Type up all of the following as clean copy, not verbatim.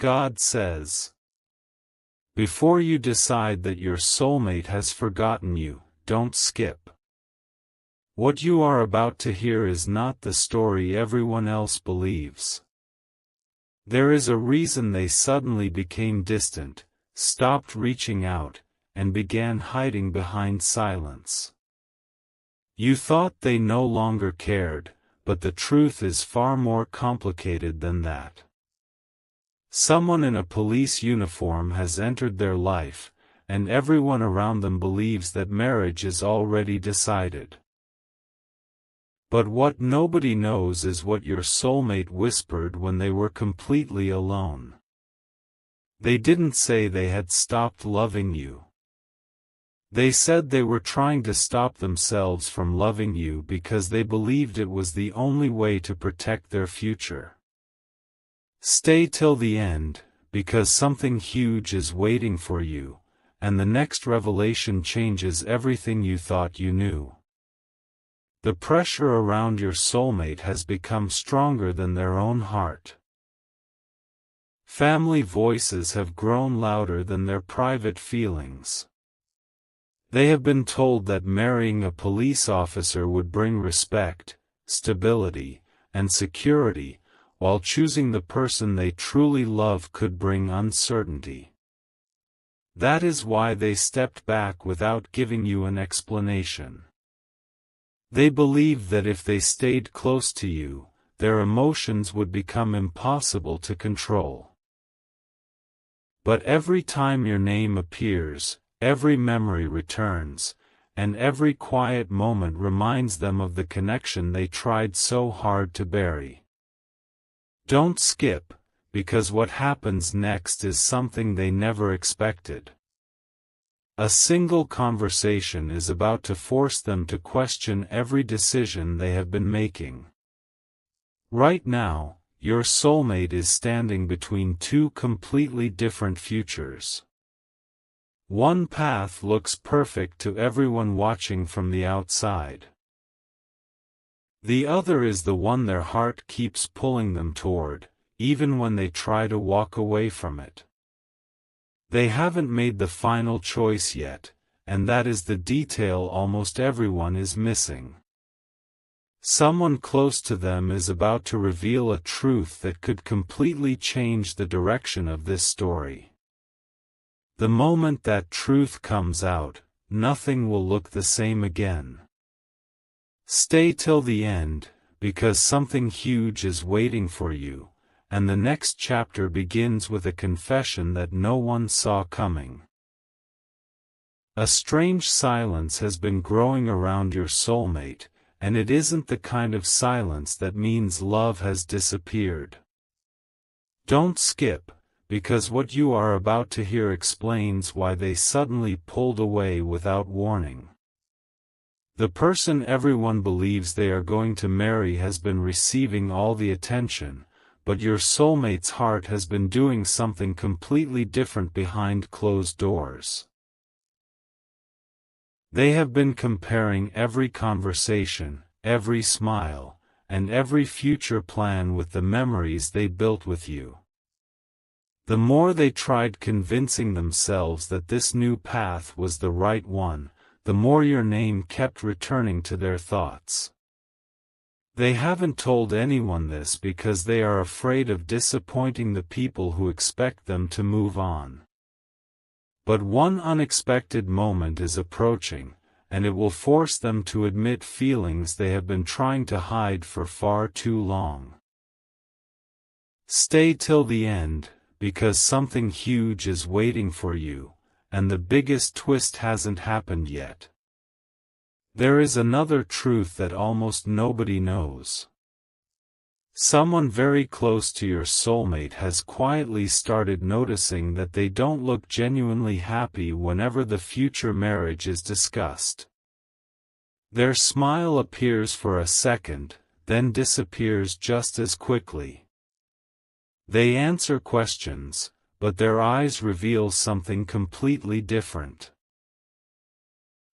God says. Before you decide that your soulmate has forgotten you, don't skip. What you are about to hear is not the story everyone else believes. There is a reason they suddenly became distant, stopped reaching out, and began hiding behind silence. You thought they no longer cared, but the truth is far more complicated than that. Someone in a police uniform has entered their life, and everyone around them believes that marriage is already decided. But what nobody knows is what your soulmate whispered when they were completely alone. They didn't say they had stopped loving you. They said they were trying to stop themselves from loving you because they believed it was the only way to protect their future. Stay till the end, because something huge is waiting for you, and the next revelation changes everything you thought you knew. The pressure around your soulmate has become stronger than their own heart. Family voices have grown louder than their private feelings. They have been told that marrying a police officer would bring respect, stability, and security, while choosing the person they truly love could bring uncertainty. That is why they stepped back without giving you an explanation. They believed that if they stayed close to you, their emotions would become impossible to control. But every time your name appears, every memory returns, and every quiet moment reminds them of the connection they tried so hard to bury. Don't skip, because what happens next is something they never expected. A single conversation is about to force them to question every decision they have been making. Right now, your soulmate is standing between two completely different futures. One path looks perfect to everyone watching from the outside. The other is the one their heart keeps pulling them toward, even when they try to walk away from it. They haven't made the final choice yet, and that is the detail almost everyone is missing. Someone close to them is about to reveal a truth that could completely change the direction of this story. The moment that truth comes out, nothing will look the same again. Stay till the end, because something huge is waiting for you, and the next chapter begins with a confession that no one saw coming. A strange silence has been growing around your soulmate, and it isn't the kind of silence that means love has disappeared. Don't skip, because what you are about to hear explains why they suddenly pulled away without warning. The person everyone believes they are going to marry has been receiving all the attention, but your soulmate's heart has been doing something completely different behind closed doors. They have been comparing every conversation, every smile, and every future plan with the memories they built with you. The more they tried convincing themselves that this new path was the right one, the more your name kept returning to their thoughts. They haven't told anyone this because they are afraid of disappointing the people who expect them to move on. But one unexpected moment is approaching, and it will force them to admit feelings they have been trying to hide for far too long. Stay till the end, because something huge is waiting for you, and the biggest twist hasn't happened yet. There is another truth that almost nobody knows. Someone very close to your soulmate has quietly started noticing that they don't look genuinely happy whenever the future marriage is discussed. Their smile appears for a second, then disappears just as quickly. They answer questions, but their eyes reveal something completely different.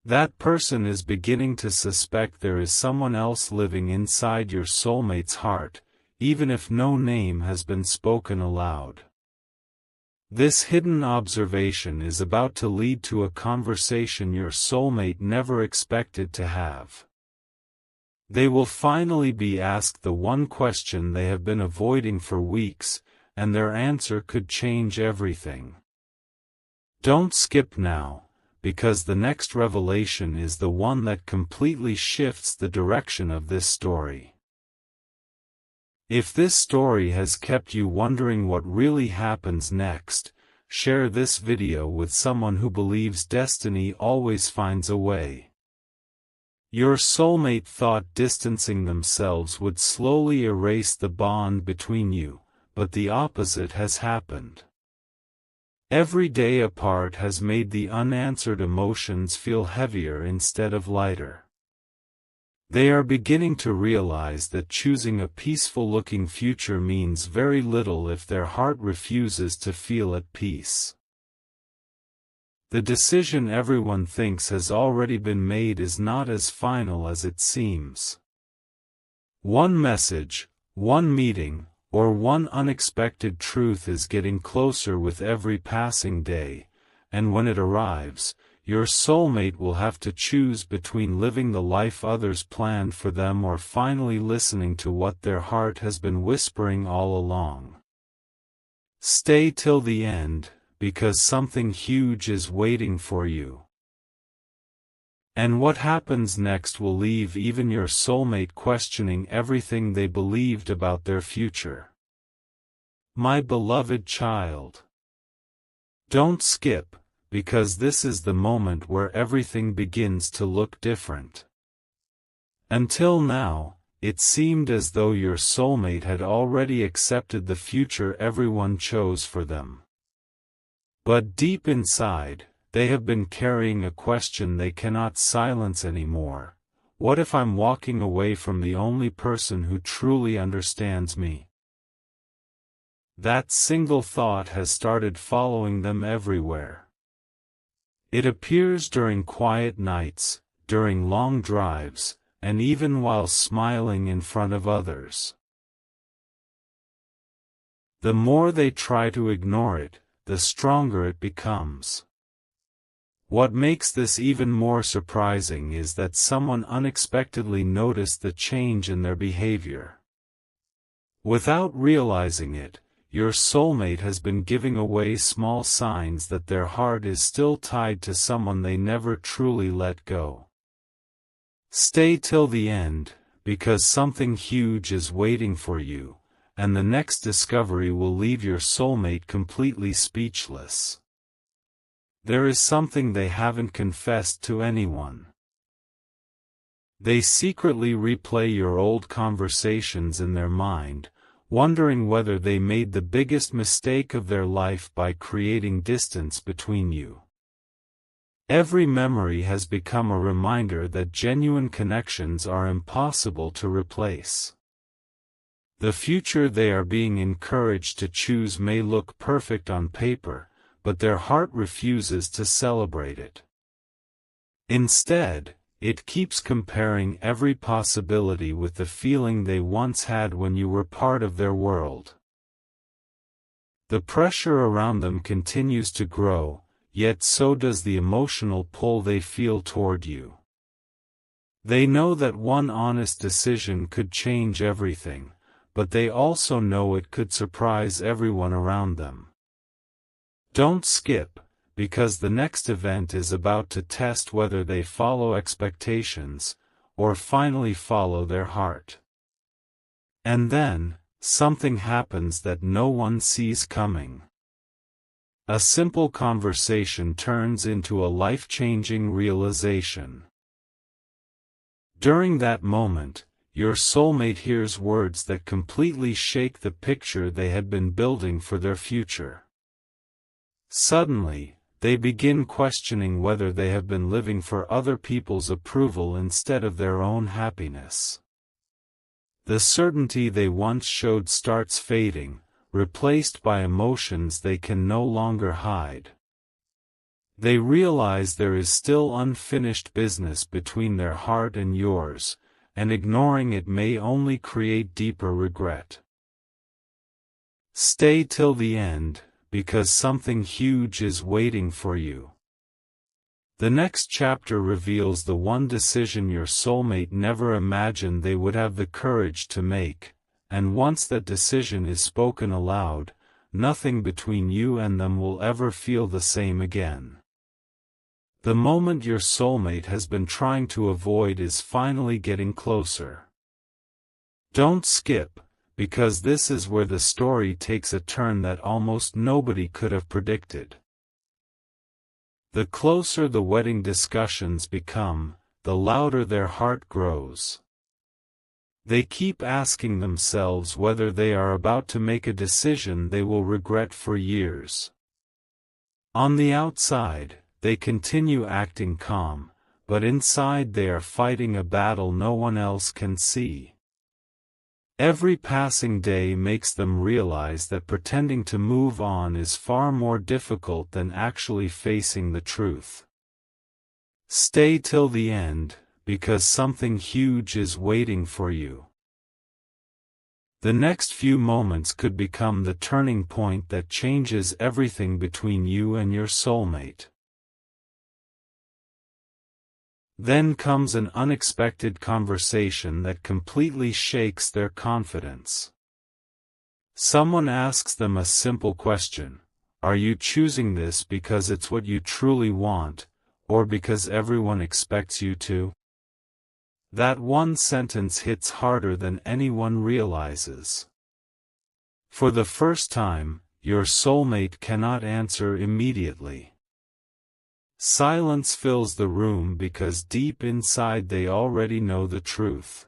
That person is beginning to suspect there is someone else living inside your soulmate's heart, even if no name has been spoken aloud. This hidden observation is about to lead to a conversation your soulmate never expected to have. They will finally be asked the one question they have been avoiding for weeks, and their answer could change everything. Don't skip now, because the next revelation is the one that completely shifts the direction of this story. If this story has kept you wondering what really happens next, share this video with someone who believes destiny always finds a way. Your soulmate thought distancing themselves would slowly erase the bond between you, but the opposite has happened. Every day apart has made the unanswered emotions feel heavier instead of lighter. They are beginning to realize that choosing a peaceful-looking future means very little if their heart refuses to feel at peace. The decision everyone thinks has already been made is not as final as it seems. One message, one meeting, or one unexpected truth is getting closer with every passing day, and when it arrives, your soulmate will have to choose between living the life others planned for them or finally listening to what their heart has been whispering all along. Stay till the end, because something huge is waiting for you. And what happens next will leave even your soulmate questioning everything they believed about their future. My beloved child, don't skip, because this is the moment where everything begins to look different. Until now, it seemed as though your soulmate had already accepted the future everyone chose for them. But deep inside, they have been carrying a question they cannot silence anymore. What if I'm walking away from the only person who truly understands me? That single thought has started following them everywhere. It appears during quiet nights, during long drives, and even while smiling in front of others. The more they try to ignore it, the stronger it becomes. What makes this even more surprising is that someone unexpectedly noticed the change in their behavior. Without realizing it, your soulmate has been giving away small signs that their heart is still tied to someone they never truly let go. Stay till the end, because something huge is waiting for you, and the next discovery will leave your soulmate completely speechless. There is something they haven't confessed to anyone. They secretly replay your old conversations in their mind, wondering whether they made the biggest mistake of their life by creating distance between you. Every memory has become a reminder that genuine connections are impossible to replace. The future they are being encouraged to choose may look perfect on paper, but their heart refuses to celebrate it. Instead, it keeps comparing every possibility with the feeling they once had when you were part of their world. The pressure around them continues to grow, yet so does the emotional pull they feel toward you. They know that one honest decision could change everything, but they also know it could surprise everyone around them. Don't skip, because the next event is about to test whether they follow expectations, or finally follow their heart. And then, something happens that no one sees coming. A simple conversation turns into a life-changing realization. During that moment, your soulmate hears words that completely shake the picture they had been building for their future. Suddenly, they begin questioning whether they have been living for other people's approval instead of their own happiness. The certainty they once showed starts fading, replaced by emotions they can no longer hide. They realize there is still unfinished business between their heart and yours, and ignoring it may only create deeper regret. Stay till the end, because something huge is waiting for you. The next chapter reveals the one decision your soulmate never imagined they would have the courage to make, and once that decision is spoken aloud, nothing between you and them will ever feel the same again. The moment your soulmate has been trying to avoid is finally getting closer. Don't skip, because this is where the story takes a turn that almost nobody could have predicted. The closer the wedding discussions become, the louder their heart grows. They keep asking themselves whether they are about to make a decision they will regret for years. On the outside, they continue acting calm, but inside they are fighting a battle no one else can see. Every passing day makes them realize that pretending to move on is far more difficult than actually facing the truth. Stay till the end, because something huge is waiting for you. The next few moments could become the turning point that changes everything between you and your soulmate. Then comes an unexpected conversation that completely shakes their confidence. Someone asks them a simple question: are you choosing this because it's what you truly want, or because everyone expects you to? That one sentence hits harder than anyone realizes. For the first time, your soulmate cannot answer immediately. Silence fills the room because deep inside they already know the truth.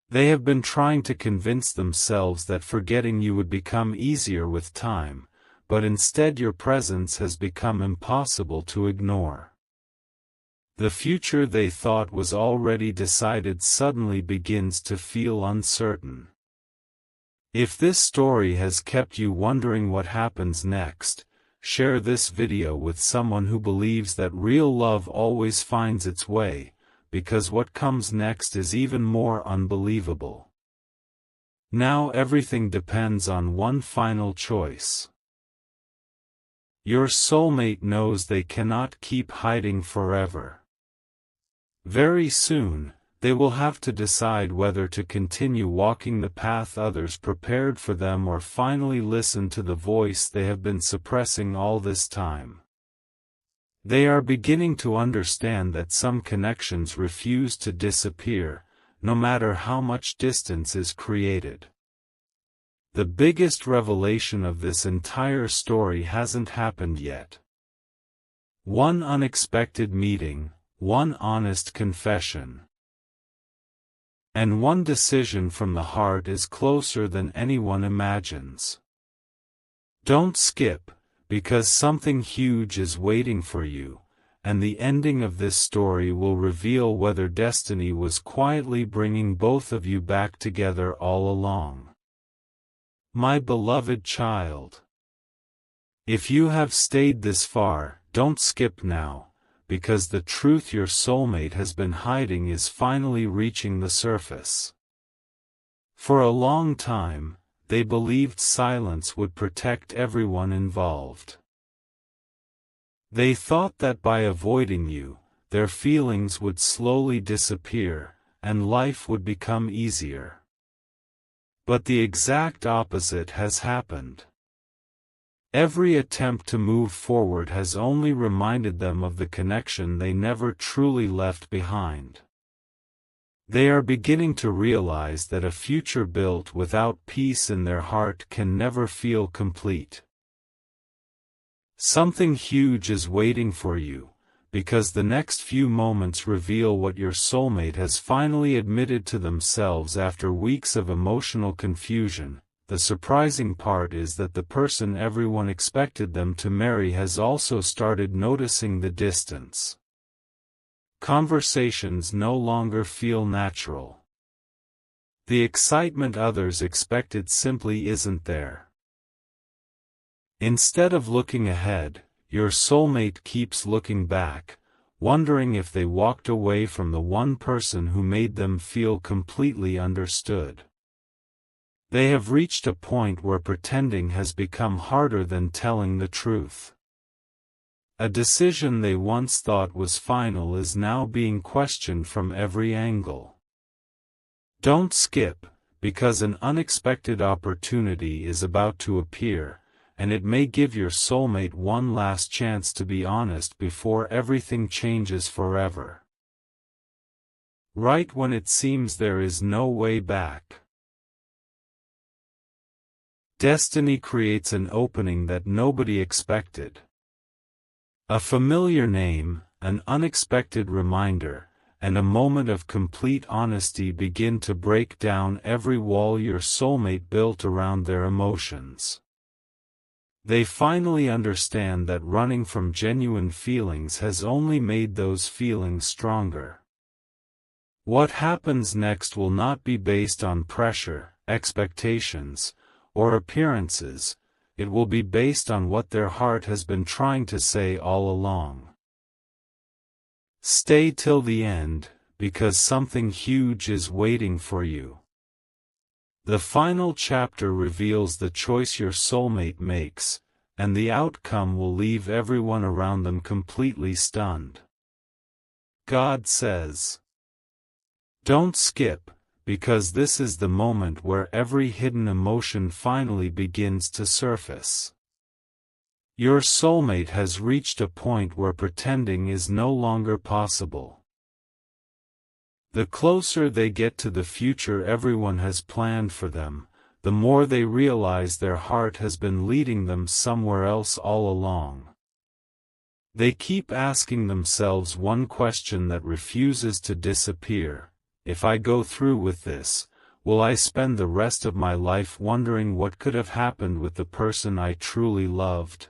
They have been trying to convince themselves that forgetting you would become easier with time, but instead your presence has become impossible to ignore. The future they thought was already decided suddenly begins to feel uncertain. If this story has kept you wondering what happens next, share this video with someone who believes that real love always finds its way, because what comes next is even more unbelievable. Now everything depends on one final choice. Your soulmate knows they cannot keep hiding forever. Very soon, they will have to decide whether to continue walking the path others prepared for them or finally listen to the voice they have been suppressing all this time. They are beginning to understand that some connections refuse to disappear, no matter how much distance is created. The biggest revelation of this entire story hasn't happened yet. One unexpected meeting, one honest confession, and one decision from the heart is closer than anyone imagines. Don't skip, because something huge is waiting for you, and the ending of this story will reveal whether destiny was quietly bringing both of you back together all along. My beloved child, if you have stayed this far, don't skip now, because the truth your soulmate has been hiding is finally reaching the surface. For a long time, they believed silence would protect everyone involved. They thought that by avoiding you, their feelings would slowly disappear, and life would become easier. But the exact opposite has happened. Every attempt to move forward has only reminded them of the connection they never truly left behind. They are beginning to realize that a future built without peace in their heart can never feel complete. Something huge is waiting for you, because the next few moments reveal what your soulmate has finally admitted to themselves after weeks of emotional confusion. The surprising part is that the person everyone expected them to marry has also started noticing the distance. Conversations no longer feel natural. The excitement others expected simply isn't there. Instead of looking ahead, your soulmate keeps looking back, wondering if they walked away from the one person who made them feel completely understood. They have reached a point where pretending has become harder than telling the truth. A decision they once thought was final is now being questioned from every angle. Don't skip, because an unexpected opportunity is about to appear, and it may give your soulmate one last chance to be honest before everything changes forever. Right when it seems there is no way back. Destiny creates an opening that nobody expected. A familiar name, an unexpected reminder, and a moment of complete honesty begin to break down every wall your soulmate built around their emotions. They finally understand that running from genuine feelings has only made those feelings stronger. What happens next will not be based on pressure, expectations, or appearances. It will be based on what their heart has been trying to say all along. Stay till the end, because something huge is waiting for you. The final chapter reveals the choice your soulmate makes, and the outcome will leave everyone around them completely stunned. God says, "Don't skip, because this is the moment where every hidden emotion finally begins to surface." Your soulmate has reached a point where pretending is no longer possible. The closer they get to the future everyone has planned for them, the more they realize their heart has been leading them somewhere else all along. They keep asking themselves one question that refuses to disappear. If I go through with this, will I spend the rest of my life wondering what could have happened with the person I truly loved?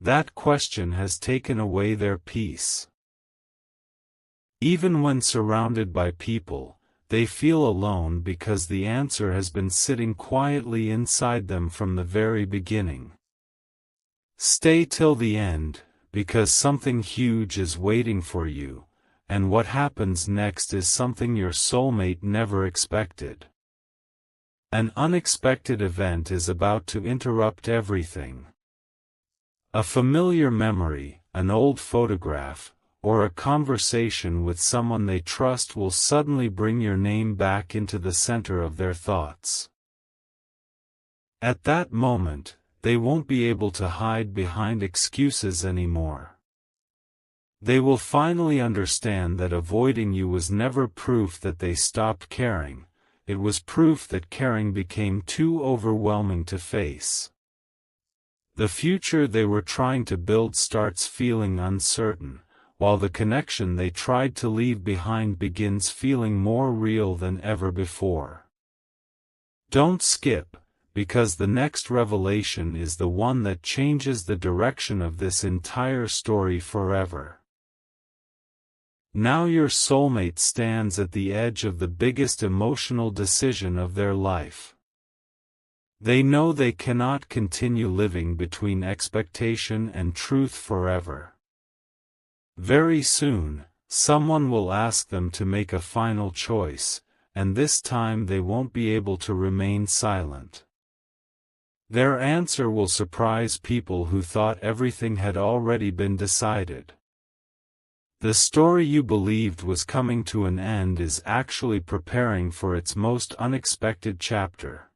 That question has taken away their peace. Even when surrounded by people, they feel alone because the answer has been sitting quietly inside them from the very beginning. Stay till the end, because something huge is waiting for you. And what happens next is something your soulmate never expected. An unexpected event is about to interrupt everything. A familiar memory, an old photograph, or a conversation with someone they trust will suddenly bring your name back into the center of their thoughts. At that moment, they won't be able to hide behind excuses anymore. They will finally understand that avoiding you was never proof that they stopped caring, it was proof that caring became too overwhelming to face. The future they were trying to build starts feeling uncertain, while the connection they tried to leave behind begins feeling more real than ever before. Don't skip, because the next revelation is the one that changes the direction of this entire story forever. Now your soulmate stands at the edge of the biggest emotional decision of their life. They know they cannot continue living between expectation and truth forever. Very soon, someone will ask them to make a final choice, and this time they won't be able to remain silent. Their answer will surprise people who thought everything had already been decided. The story you believed was coming to an end is actually preparing for its most unexpected chapter.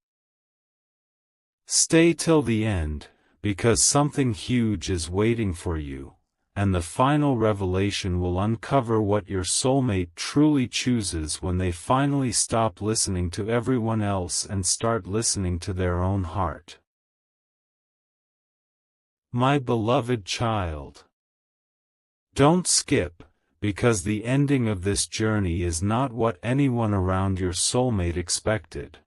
Stay till the end, because something huge is waiting for you, and the final revelation will uncover what your soulmate truly chooses when they finally stop listening to everyone else and start listening to their own heart. My beloved child, don't skip, because the ending of this journey is not what anyone around your soulmate expected.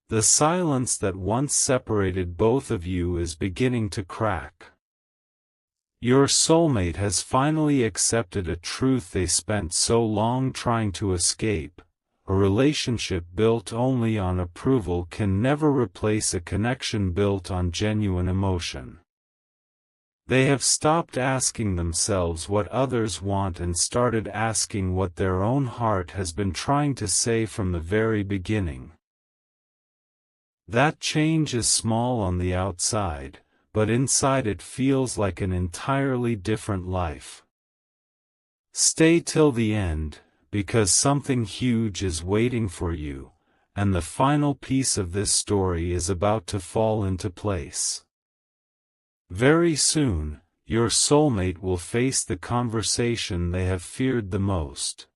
The silence that once separated both of you is beginning to crack. Your soulmate has finally accepted a truth they spent so long trying to escape. A relationship built only on approval can never replace a connection built on genuine emotion. They have stopped asking themselves what others want and started asking what their own heart has been trying to say from the very beginning. That change is small on the outside, but inside it feels like an entirely different life. Stay till the end, because something huge is waiting for you, and the final piece of this story is about to fall into place. Very soon, your soulmate will face the conversation they have feared the most.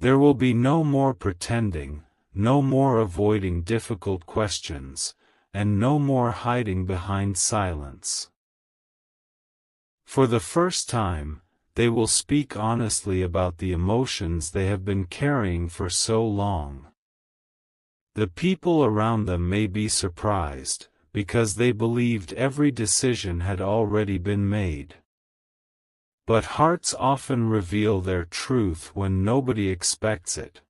There will be no more pretending, no more avoiding difficult questions, and no more hiding behind silence. For the first time, they will speak honestly about the emotions they have been carrying for so long. The people around them may be surprised, because they believed every decision had already been made. But hearts often reveal their truth when nobody expects it.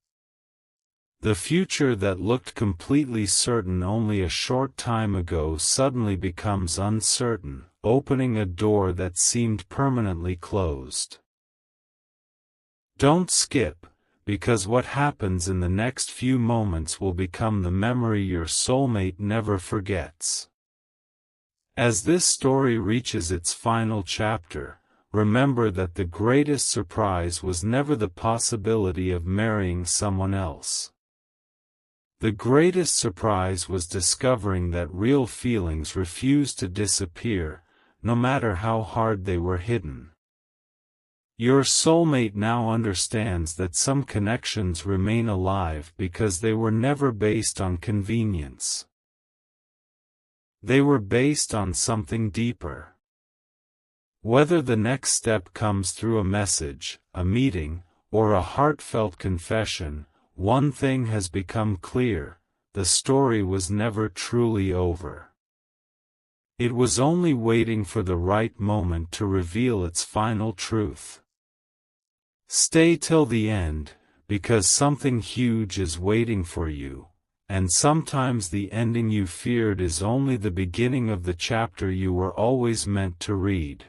The future that looked completely certain only a short time ago suddenly becomes uncertain, opening a door that seemed permanently closed. Don't skip, because what happens in the next few moments will become the memory your soulmate never forgets. As this story reaches its final chapter, remember that the greatest surprise was never the possibility of marrying someone else. The greatest surprise was discovering that real feelings refused to disappear, no matter how hard they were hidden. Your soulmate now understands that some connections remain alive because they were never based on convenience. They were based on something deeper. Whether the next step comes through a message, a meeting, or a heartfelt confession, one thing has become clear: the story was never truly over. It was only waiting for the right moment to reveal its final truth. Stay till the end, because something huge is waiting for you, and sometimes the ending you feared is only the beginning of the chapter you were always meant to read.